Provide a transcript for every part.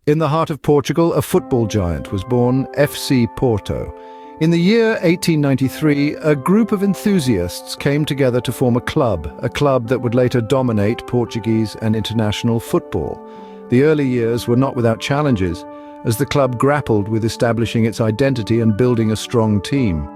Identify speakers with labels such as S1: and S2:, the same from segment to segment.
S1: In the heart of Portugal, a football giant was born, FC Porto. In the year 1893, a group of enthusiasts came together to form a club that would later dominate Portuguese and international football. The early years were not without challenges, as the club grappled with establishing its identity and building a strong team.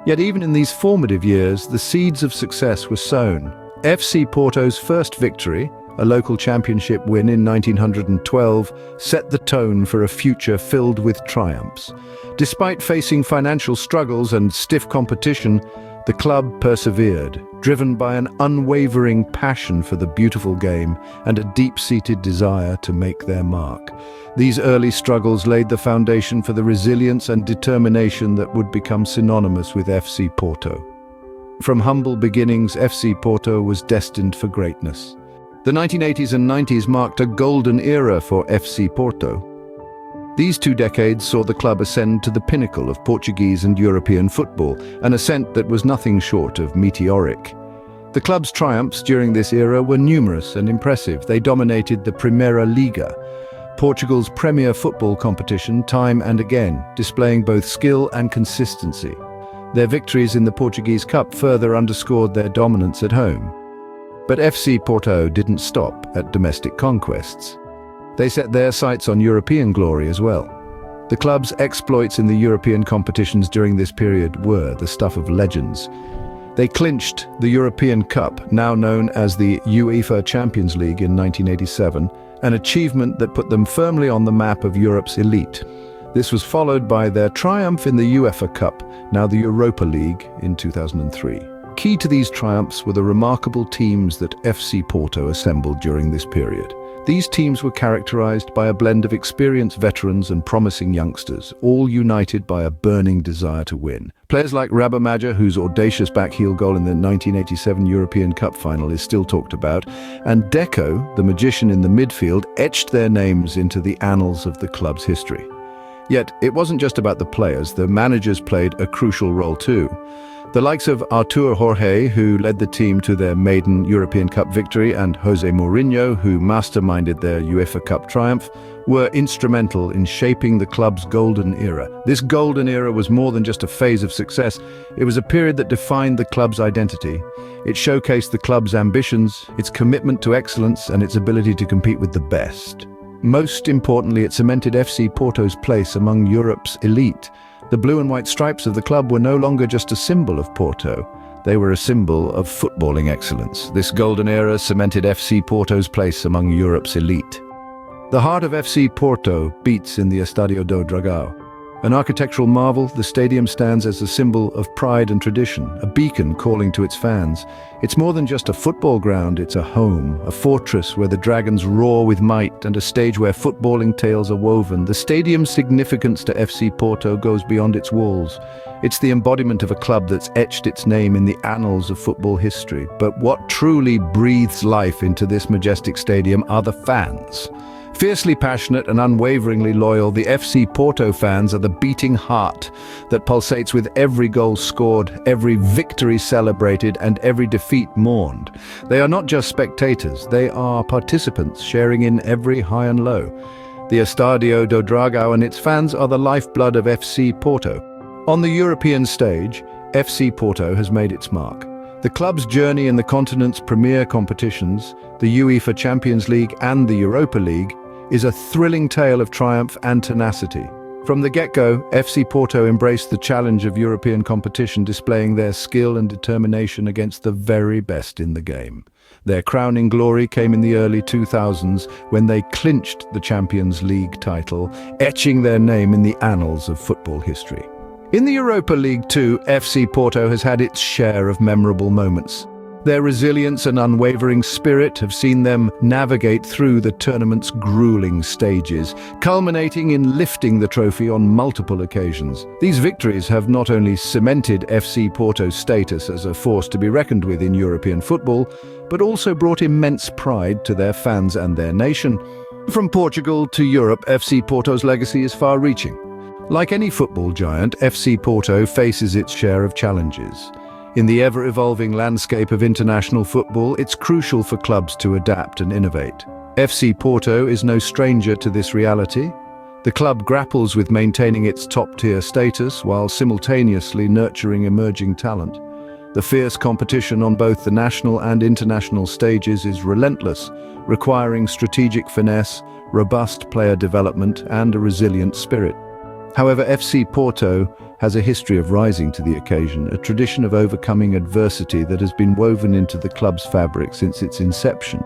S1: Yet even in these formative years, the seeds of success were sown. FC Porto's first victory, a local championship win in 1912, set the tone for a future filled with triumphs. Despite facing financial struggles and stiff competition, the club persevered, driven by an unwavering passion for the beautiful game and a deep-seated desire to make their mark. These early struggles laid the foundation for the resilience and determination that would become synonymous with FC Porto. From humble beginnings, FC Porto was destined for greatness. The 1980s and 90s marked a golden era for FC Porto. These 2 decades saw the club ascend to the pinnacle of Portuguese and European football, an ascent that was nothing short of meteoric. The club's triumphs during this era were numerous and impressive. They dominated the Primeira Liga, Portugal's premier football competition, time and again, displaying both skill and consistency. Their victories in the Portuguese Cup further underscored their dominance at home. But FC Porto didn't stop at domestic conquests. They set their sights on European glory as well. The club's exploits in the European competitions during this period were the stuff of legends. They clinched the European Cup, now known as the UEFA Champions League, in 1987, an achievement that put them firmly on the map of Europe's elite. This was followed by their triumph in the UEFA Cup, now the Europa League, in 2003. Key to these triumphs were the remarkable teams that FC Porto assembled during this period. These teams were characterized by a blend of experienced veterans and promising youngsters, all united by a burning desire to win. Players like Rabamaja, whose audacious back-heel goal in the 1987 European Cup final is still talked about, and Deco, the magician in the midfield, etched their names into the annals of the club's history. Yet, it wasn't just about the players. The managers played a crucial role too. The likes of Artur Jorge, who led the team to their maiden European Cup victory, and Jose Mourinho, who masterminded their UEFA Cup triumph, were instrumental in shaping the club's golden era. This golden era was more than just a phase of success. It was a period that defined the club's identity. It showcased the club's ambitions, its commitment to excellence, and its ability to compete with the best. Most importantly, it cemented FC Porto's place among Europe's elite. The blue and white stripes of the club were no longer just a symbol of Porto. They were a symbol of footballing excellence. This golden era cemented FC Porto's place among Europe's elite. The heart of FC Porto beats in the Estádio do Dragão. An architectural marvel, the stadium stands as a symbol of pride and tradition, a beacon calling to its fans. It's more than just a football ground, it's a home, a fortress where the dragons roar with might, and a stage where footballing tales are woven. The stadium's significance to FC Porto goes beyond its walls. It's the embodiment of a club that's etched its name in the annals of football history. But what truly breathes life into this majestic stadium are the fans. Fiercely passionate and unwaveringly loyal, the FC Porto fans are the beating heart that pulsates with every goal scored, every victory celebrated, and every defeat mourned. They are not just spectators, they are participants, sharing in every high and low. The Estádio do Dragão and its fans are the lifeblood of FC Porto. On the European stage, FC Porto has made its mark. The club's journey in the continent's premier competitions, the UEFA Champions League and the Europa League, is a thrilling tale of triumph and tenacity. From the get-go, FC Porto embraced the challenge of European competition, displaying their skill and determination against the very best in the game. Their crowning glory came in the early 2000s when they clinched the Champions League title, etching their name in the annals of football history. In the Europa League too, FC Porto has had its share of memorable moments. Their resilience and unwavering spirit have seen them navigate through the tournament's grueling stages, culminating in lifting the trophy on multiple occasions. These victories have not only cemented FC Porto's status as a force to be reckoned with in European football, but also brought immense pride to their fans and their nation. From Portugal to Europe, FC Porto's legacy is far-reaching. Like any football giant, FC Porto faces its share of challenges. In the ever-evolving landscape of international football, it's crucial for clubs to adapt and innovate. FC Porto is no stranger to this reality. The club grapples with maintaining its top-tier status while simultaneously nurturing emerging talent. The fierce competition on both the national and international stages is relentless, requiring strategic finesse, robust player development, and a resilient spirit. However, FC Porto has a history of rising to the occasion, a tradition of overcoming adversity that has been woven into the club's fabric since its inception.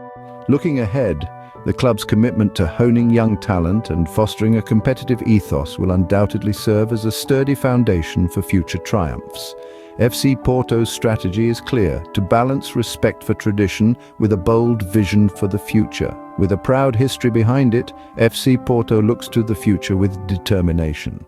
S1: Looking ahead, the club's commitment to honing young talent and fostering a competitive ethos will undoubtedly serve as a sturdy foundation for future triumphs. FC Porto's strategy is clear: to balance respect for tradition with a bold vision for the future. With a proud history behind it, FC Porto looks to the future with determination.